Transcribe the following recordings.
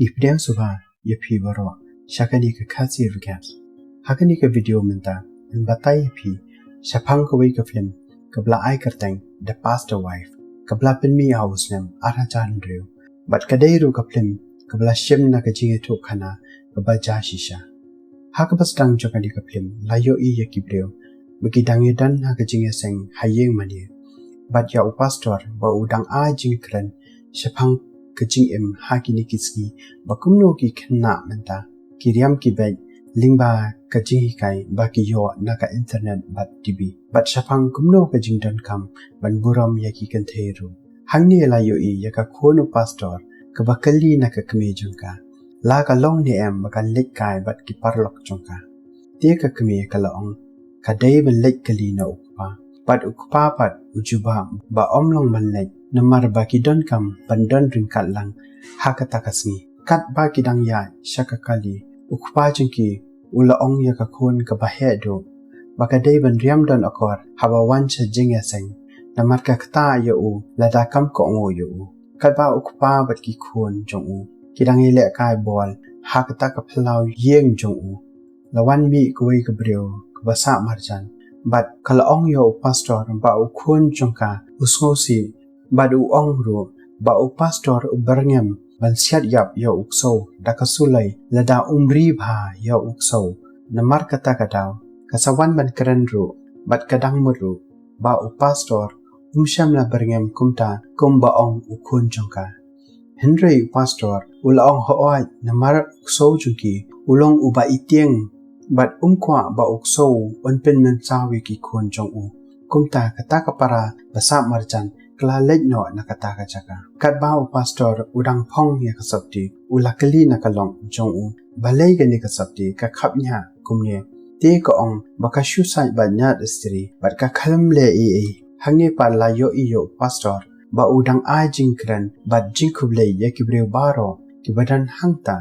Ipdem suba yapi baro shakani ka khasi recaps hakani ka video menta in batai yapi shapang ka wei ka film kabla ai kartang the pastor wife kabla pinmi house nem ara chan rew but kadai ru ka film kabla shim na ka jinge to khana kabla ja shisha hakabas tang chakani ka film layo I yakibrew bagi dange dan ha ka jinge seng hayeng mani but ya pastor ba udang a jing kran shapang kajing em hakini kiski bakumno ki khanna menta kiriam ki bai lingba kajing hikai ba ki yo naka internet bat tv bat shapang kumno kajing dan kam ban buram yaki kantheru hangni la yo I yaka khono pastor ka bakali naka kme jungka la ka long ni em baka lek kai bat ki parlok jungka te ka kme ka laong ka dai ban lek kali na ukpa bat ukpa pat ujuba ba omlong man lek namar baki don kam bandon ringkat lang hakata kasni kat baki dang ya shakakali ukpa jengki ula ong ya ka khon ka bahe do baka dai ban riam don akor haba wan cha jingya seng namar ka kta ya u lada kam ko ngo yu kat ba ukpa bat ki khon jong u kidang ile kai bol hakata ka phlau yeng jong u lawan mi koi ka breu ka basa marjan bat kala ong yo pastor ba u khon jongka usngosi badu ong ru ba u pastor u berngem ban siat yap ya ukso dakasulai lada umri bha ya ukso namar kata kadaw kasawan ban keren ru bat kadang muru ba u pastor sham la berngem kumta kumba ong u khun jongka henry pastor ula ong hoai namar ukso jungki ulong u ba itieng bat kwa ba ukso onpen men chawi ki khun jong u kumta kata kapara basa marjan kla lej no nakata ka chaka kat ba u pastor udang phong ya kasapti ulakali nakalong jong u balai ga ni kasapti ka khapnya kumne te ko ong baka shu sai ba nya distri bat ka khalam le e hangne pa la yo I yo pastor ba udang a jing kran bat jing khuble ya kibre baro ki badan hangta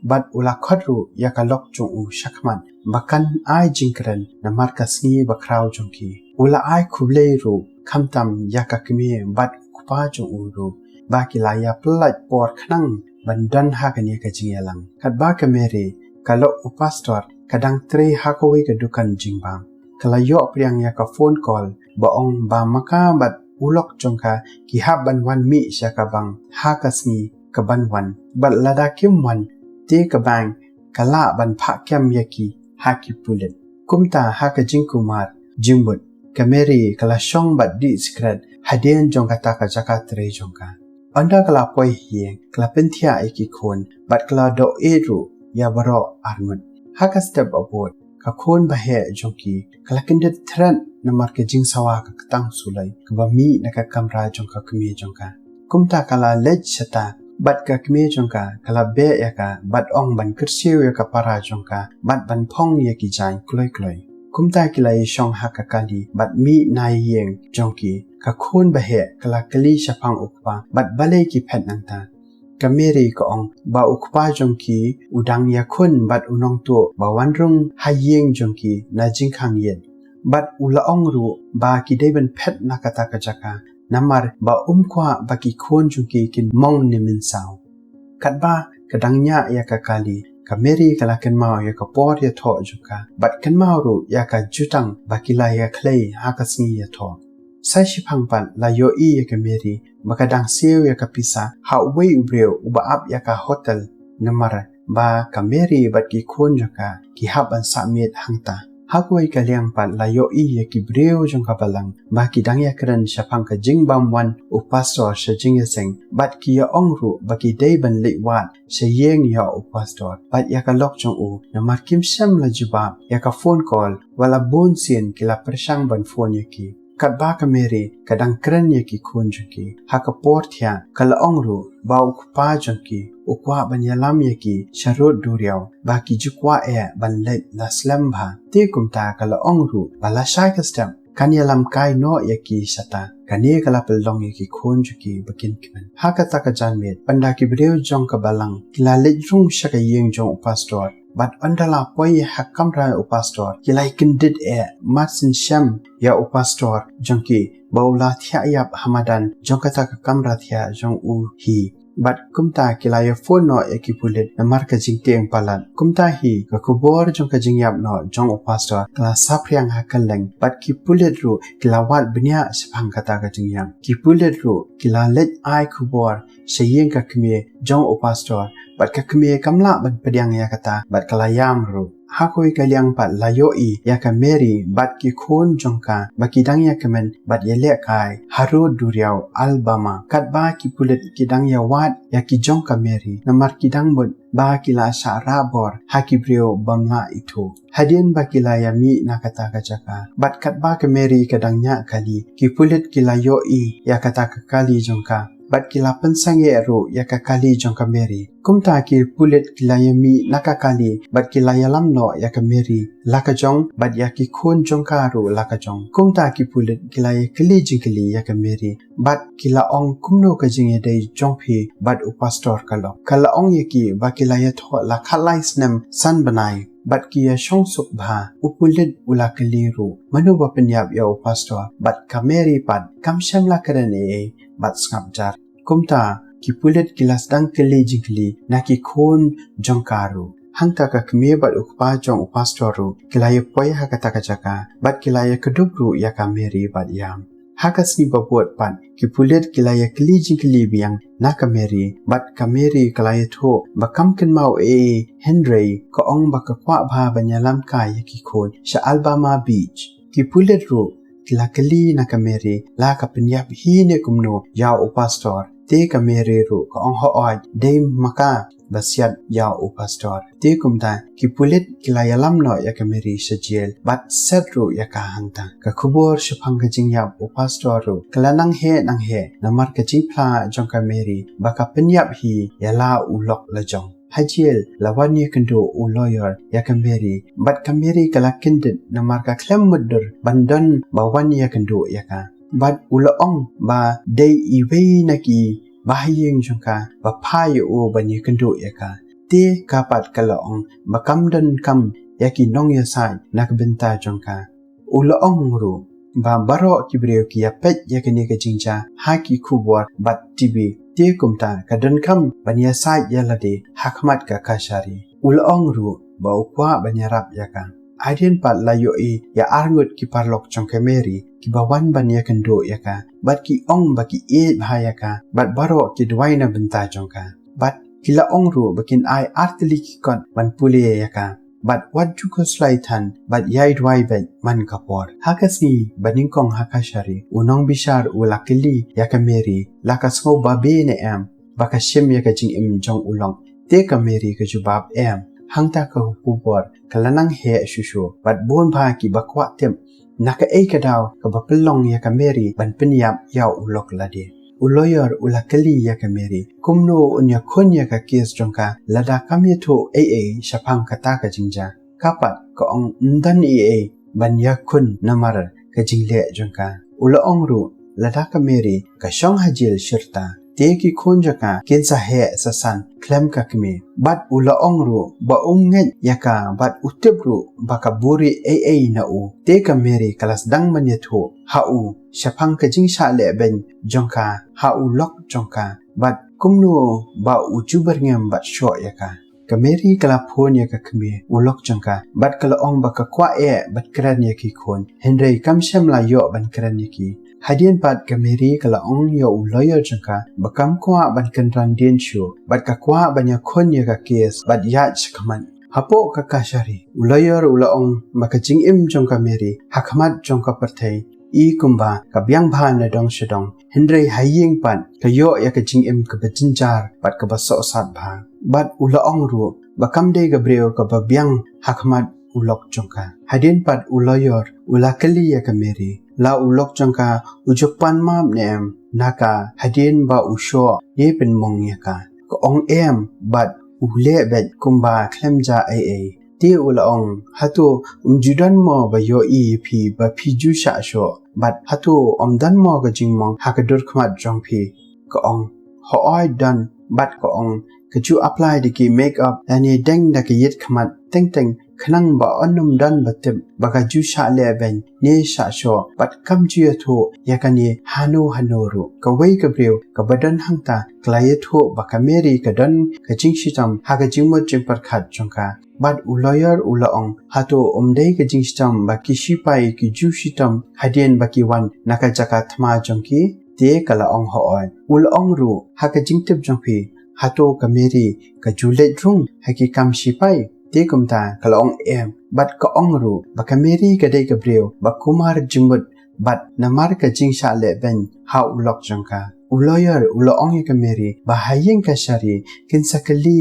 bat ula khadru ya ka lok jong u shakman bakan a jing kran na marka sngi ba kraw jongki ula ai khuble ru khamtam yakakme bat kupa jo uru baki la ya plat por khnang bandan ha kani ka jingelang kat ba kamere kalo pastor kadang tre ha ko we ka dukan jingbam kala yo priang ya ka phone call ba ong ba maka bat ulok jongka ki ha ban wan mi shaka bang ha kasni ka ban wan bat lada kim wan te ka bang kala ban pha kyam yaki ha ki pulet kumta ha ka jingkumar jingbut kameri kala shong bat di secret hadien jongka taka jaka tre jongka anda kala poi hieng kala pentia eki khon bat kala do eru ya baro arngun haka step aboard ka khon bahe jongki kala kindet thran namar ke jing sawa ka tang sulai ka ba mi naka kamra jongka kmi jongka kumta kala lej chata bat ka kmi jongka kala be yaka bat ong ban kirsiu yaka para jongka bat ban phong yaki jain kloi kloi kumta kilai shong hakakali bat mi nai yeng jongki ka khon bahe kala kali shapang ukpa bat balai ki phet nangta kameri ko ong ba ukpa jongki udang ya khun bat unong to ba wanrung hayeng jongki na jingkhang yen bat ula ong ru ba ki deben phet nakata ka jaka namar ba kwa ba ki khon jongki kin mong ni min saw katba kadangnya ya kakali kameri kala ken mau ya ka por ya tho juka bat ken mau ru ya ka jutang bakila ya clay ha ka sni ya tho sai shi phang pan la yo I ya kameri makadang siu ya ka pisa ha wei ubreu uba up ya ka hotel namara ba kameri bat ki khon juka ki hab an samit hangta hakwai ka liang pan la yo I ya ki breu jong ka balang ba ki dang ya kran shapang ka jingbam wan u pastor sha jing ya seng bat ki ya ong ru ba ki dei ban le wat she yeng ya u pastor bat ya ka lok jong u na mar kim sham la juba ya ka phone call wala bon sien ki la prashang ban phone ya ki kat ba ka mere kadang kran ya ki khon jki ha ka por thya kala ong ru ba u pa jki u kwa ban ya lam ya ki sharot duriaw ba ki jukwa e ban le la slam bha te kumta kala ong ru bala shai ka stam kan ya lam kai no ya ki shata kane kala pelong ya ki khon jki bakin kiman ha ka ta ka jan met panda ki breu jong ka balang kila le rung shaka yeng jong pastor but andala poi hakam ra upastor kilai kindid e matsin sham ya upastor jongki baula thya yap hamadan jongkata ka kamra thya jong u hi บัดกุมตากิลายโฟนno ekipulet namar ka jingteng palan kumta hi ka kubor jong ka jingyap no jong opastor kala sapriang hakaleng bat kipulet ru kilawat bnya sphang kata ka jingyap kipulet ru kila let ai kubor sheyeng ka kme jong opastor bat ka kme kamla ban pediang ya kata bat kalayam ru hakoi kalyang pat layo I ya ka Mary bat ki khon jongka bakidang ya kemen bat yele kai haro duriau Alabama kat ba ki pulet kidang ya wat ya ki jongka Mary namar kidang bot ba kila syara bor hakibrio bamla itu hadien ba kila ya mi nakata ka jaka bat kat ba ka Mary kadangnya kali ki pulet kila yo I ya kata ka kali jongka bat kila pensange ro ya ka kali jongka Mary kumta ki pulet kila ya mi nakakali bat kila ya lamno ya ka Mary lakajong bat ya ki khon jongka ro lakajong kumta ki pulet kila ya kili jingkili ya ka Mary bat kila ong kumno ka jinge dei jongphi bat upastor kala ong ya ki ba kila ya tho la khalai snem san banai bat kia shong suk bha upulit ula keliru manu ba penyap ya upastor bat ka Mary pat kam sham la karane bat skapjar kumta ki pulet kilas dang keli jingli na ki khon jongkaru hangta ka kme bat ukpa jong upastoru kilaya poi hakata ka jaka bat kilaya kedubru ya ka Mary bat yam hakasni babot pan ki pulet kilaya keli jingli biang na ka Mary bat ka Mary kilaya tho bakam ken mau Henry ko ong ba ka kwa bha banyalam kai ya ki khon sha Alabama Beach ki pulet ru kila keli na ka Mary la ka penyap hi ne kumno ya upastor te ka Mary ru ko ong ho oi dei maka basiat ya upastor te kumta ki pulet kila yalam no ya ka Mary shajel bat set ru ya ka hangta ka khubor shphang ka jingya upastor ru kala nang he namar ka jingpla jong ka Mary ba ka penyap hi yala ulok la jong hajil lawani kendo u lawyer ya ka Mary bat ka Mary kala kindet namar ka klem mudur bandan ba wan ya kendo ya ka bat ulaong ba dei iwe naki bahayeng jongka ba phayo o bani kendo ya ka te kapat kalaong ba kamdan kam yaki nong ya sai nak benta jongka ulaong ru ba baro kibreo ki ya pet ya kene ka jingja haki kubor bat tibi te kumta kadan kam bania sai ya lade hakmat ka kashari ulaong ru ba ukwa banyarap ya ka Aiden pat layo ya arngut ki parlok jongka Mary ki bawan bania kendo ya ka bat ki ong baki bhaya ka bat baro ki dwaina benta jongka bat kila ong ru bakin ai artili ki kon ban pule ya ka bat wat juko slaitan bat yai dwai bet man kapor hakasni baningkong hakashari unong bishar ulakili ya ka Mary lakasngo babe ne am baka shem ya ka jing im jong ulong te ka Mary ka jubab am hangta ka hupubor kalanang he shushu bat bon bha ki bakwa tem naka kadaw ka bapelong ya ka Mary ban penyap ya ulok lade uloyor ulakali ya ka Mary kumno unya khonya ka kes jongka lada kamyeto shapang kata ka jingja kapat ka ong ndan ban ya khun namar ka jingle jongka ulo ongru lada ka Mary ka shong hajil shirta te ki khonjaka kensa he sasan klem ka kme bat ula ongru ba unget yaka bat utebru baka buri na u te ka Mary kalas dang manyetho ha u shapang ka jingsha le ben jongka ha u lok jongka bat kumnu ba u jubar ngem bat sho yaka ka Mary kala phon yaka kme ulok jongka bat kala ong baka kwa bat kran yaki khon Henry kamsham la yo ban kran yaki Hadian pat ka Mary kala ong yo lawyer jangka bakam kwa ban kan randien shu bat ka kwa banya khon ya ka case bat yach khaman hapo ka kashari lawyer ula ong makajing im jangka Mary hakmat jangka parthai kumba ka byang bha na dong shedong Henry haying pat ka yo ya ka jing im ka bajinjar bat ka baso sat bha bat ula ong ru bakam de gabriel ka byang hakmat ulok jangka Hadian pat lawyer ula kali ya ka Mary la ulok jangka ujupan map nem naka hadin ba usho ye pen mong yaka ko ong bat ule bet kumba klemja ti ula ong hatu umjudan mo ba yo phi ba phiju sha sho bat hatu omdan mo ga jingmong hakadur khmat jongphi ko ong ho oi dan bat ko ong kaju apply diki make up ani deng da ki yit khamat teng khnang ba onum dan batem baga ju sha le ben ne sha sho bat kam ju tho yakani hanoru ka wei ka breu ka badan hangta klai tho baka meri ka dan ka jingsitam ha ka jingmo jingpar khat jongka bat uloyer ulaong hato omdei ka jingsitam ba kishipai ki ju sitam hadien baki wan naka jaka thma jongki te kala ong hooi ulaong ru ha ka jingtip jongpi hato ka meri ka julet rung ha ki kam shipai te kumta kalong em bat ka ongru baka meri ka dei ka breu ba kumar jimut bat namar ka jingsha le ben ha ulok jangka uloyer ulong ka meri ba hayeng ka shari kin sakali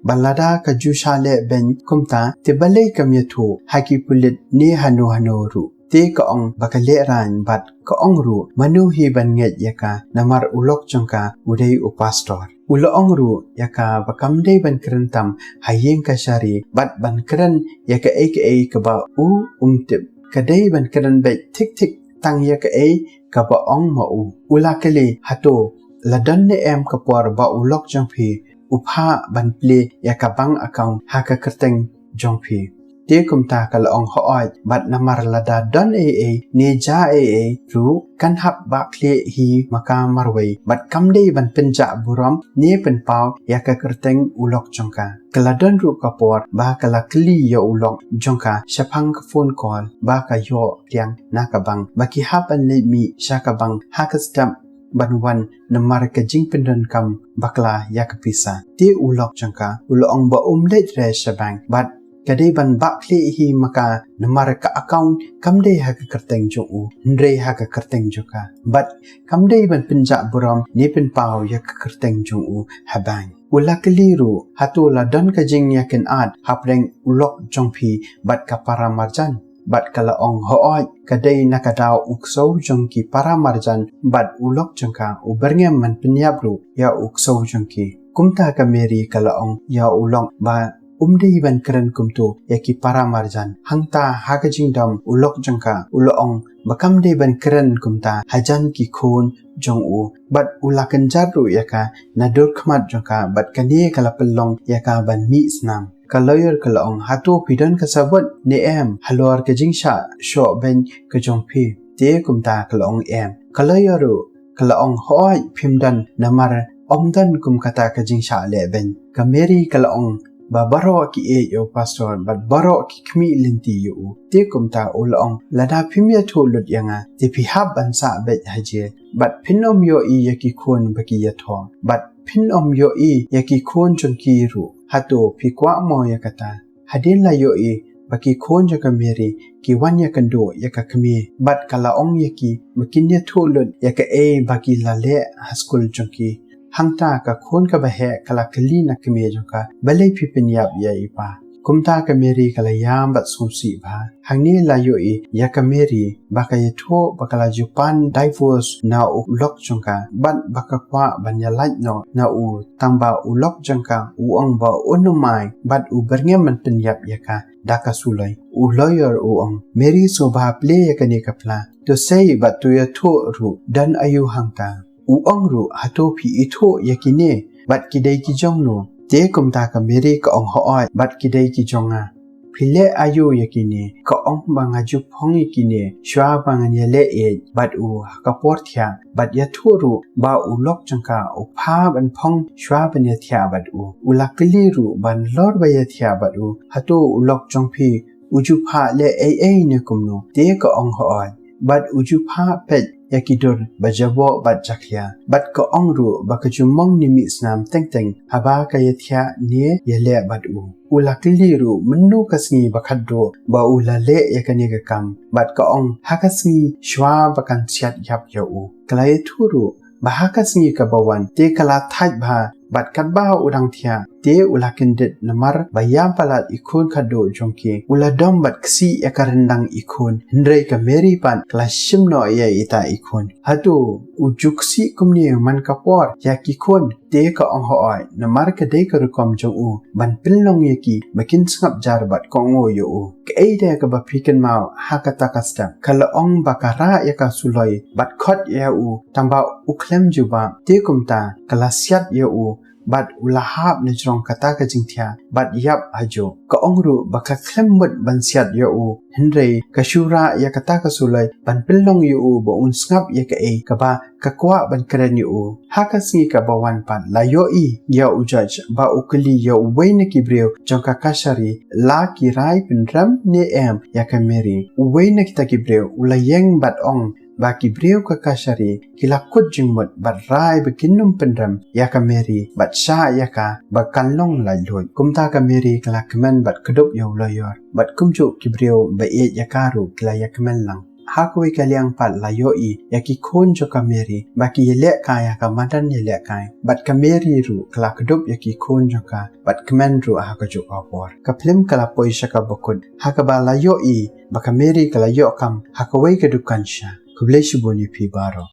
balada ka jusha le ben kumta te balei ka myathu haki pulit ne hanu ru te ka ong baka le ran bat ka ongru manu hi ban nget yaka namar ulok jangka udei upastor uloong ru yaka bakamdei ban kerentam hayeng ka shari bat ban keren yaka ka ba umtip kadei ban keren be tik tang yaka ka ba ong ma ulakali hato ladan ne em ka por ba ulok jangphi upha ban ple yaka bang account haka kerteng jangphi te kumta kala ong hooi bat namar lada don ne ja ru kan hap ba kle hi maka marwei bat kamdei ban penja buram ne penpau yaka kerteng ulok jongka kala don ru kapor ba kala kli yo ulok jongka shapang phone call ba ka yo tiang nakabang baki hap an le mi shakabang hakastam banwan namar ka jingpendon kam bakla yakapisa te ulok jongka ulong ba umlet re shabang bat kadai ban bakli hi maka namar ka account kamdei haka kerteng jo ndre haka kerteng joka but kamdei ban pinja buram ni pin pau yak kerteng jo habang ulakli ru hatola don ka jing yakin ad hapreng ulok jongphi bat ka para marjan bat kala ong hooi kadai nakadaw ukso jongki para marjan bat ulok jongka uberngem man pinyabru ya ukso jongki kumta ka meri kala ong ya ulong ba umdei ban keren kumtu yaki para marjan hangta hakajing dam ulok jangka ulong bakamde ban keren kumta hajan ki khon jong bat ulakan jaru yaka nadur khmat jangka bat kane kala pelong yaka ban mi snam kaloyer kalong hato pidan kasabot ne em halor ka jingsha sho ben ka jongphi te kumta kalong em kaloyeru kalong hoi phimdan namar omdan kumkata ka jingsha le ben kameri kalong ba baro ki yo pastor but baro ki khmi linti yo te kumta ulong lada phimya tholut yanga te phi hab bansa bet haje but phinom yo yaki khon baki yatho but phinom yo yaki khon chonki ru hato phi kwa mo yakata hadin la yo baki khon jaka meri ki wanya kando yaka khmi but kala ong yaki makinya tholut yaka baki la le haskul chonki hangta ka khon ka bahe kala kali na kme joka balai phipin yap ya ipa kumta ka meri kala yam bat sumsi ba hangni la yo ya ka meri baka yetho bakala jupan divorce na ulok jongka ban baka kwa banya light no na tangba ulok jongka ong ba onumai bat berngem man pin yap yaka daka sulai lawyer ong meri so ba ple yakani kapla to say bat to yetho ru dan ayu hangta uang ru hato phi itho yakine bat kidai ki jongno te kumta ka meri ka ong hooi bat kidai ki jonga phile ayu yakine ka ong banga ju phong yakine shwa banga nyele bat ka por thya bat ya thuru ba ulok jangka pha ban phong shwa ban ya thya bat ulakli ru ban lor ba ya thya bat hato ulok jongphi uju pha le ne kumno te ka ong hooi bat uju pha pet yakidur bajabo bat jaklia bat ko ongru bakajumong nimi snam teng haba kayathya ne yele bat ulakli ru menu kasngi bakhadro ba ulale yakani ka kam bat ko ong hakasngi shwa bakan siat yap yo klai thuru bahakasngi ka bawan te kala thaj bha bat kadba udang thia te ulakindet namar bayam palat ikun khado jongki uladom bat ksi yakarendang ikun hendrai ka meri pan klashim no ya ita ikun hatu ujuksi kumni man kapor yakikun te ka ong hooi namar ka de ka rukom jong ban pilnong yaki makin sngap jar bat kongo yo keide ka ba phiken mau hakata kasta kala ong bakara yaka suloi bat khot ya tamba uklem juba te kumta kala siat ya บัดอุลาฮาบในจงกตากะจิงเทียบัดยับอาโจก็องรูบักเคลมมดบันเสียดยอูเฮนเรกะชูรายากตากะสุเลยบันปิลลงยูบ่อุนสงับยากะเอกะบากะกวะบันกระนยูฮากะสงีกะบวันปันลาโยอียาอุจัจบาอุคลียาอุเวนกิเบรวจงกะกะชารีลากิไรปินรัมเนเอมยากะเมรีอุเวนกิตะกิเบรวอุลายังบัดองbaki beliau kekasari kilakut jengmut bat rai bekinum pendram yaka meri bat sha yaka bakan long lailoi kumta ka meri kelakmen bat kedup yau loyor bat kumju kibriu ba e yakaru kila yakmen lang hakwe kaliang pat layoi yaki khon jo ka meri baki yele ka yaka madan yele kai bat ka meri ru kila kedup yaki khon jo ka bat kemen ru hakaju apor ka plim kala poi shaka bokut hakaba layoi baka meri kala yo kam hakwe kedukansha Kublai Shiboni Pi Baro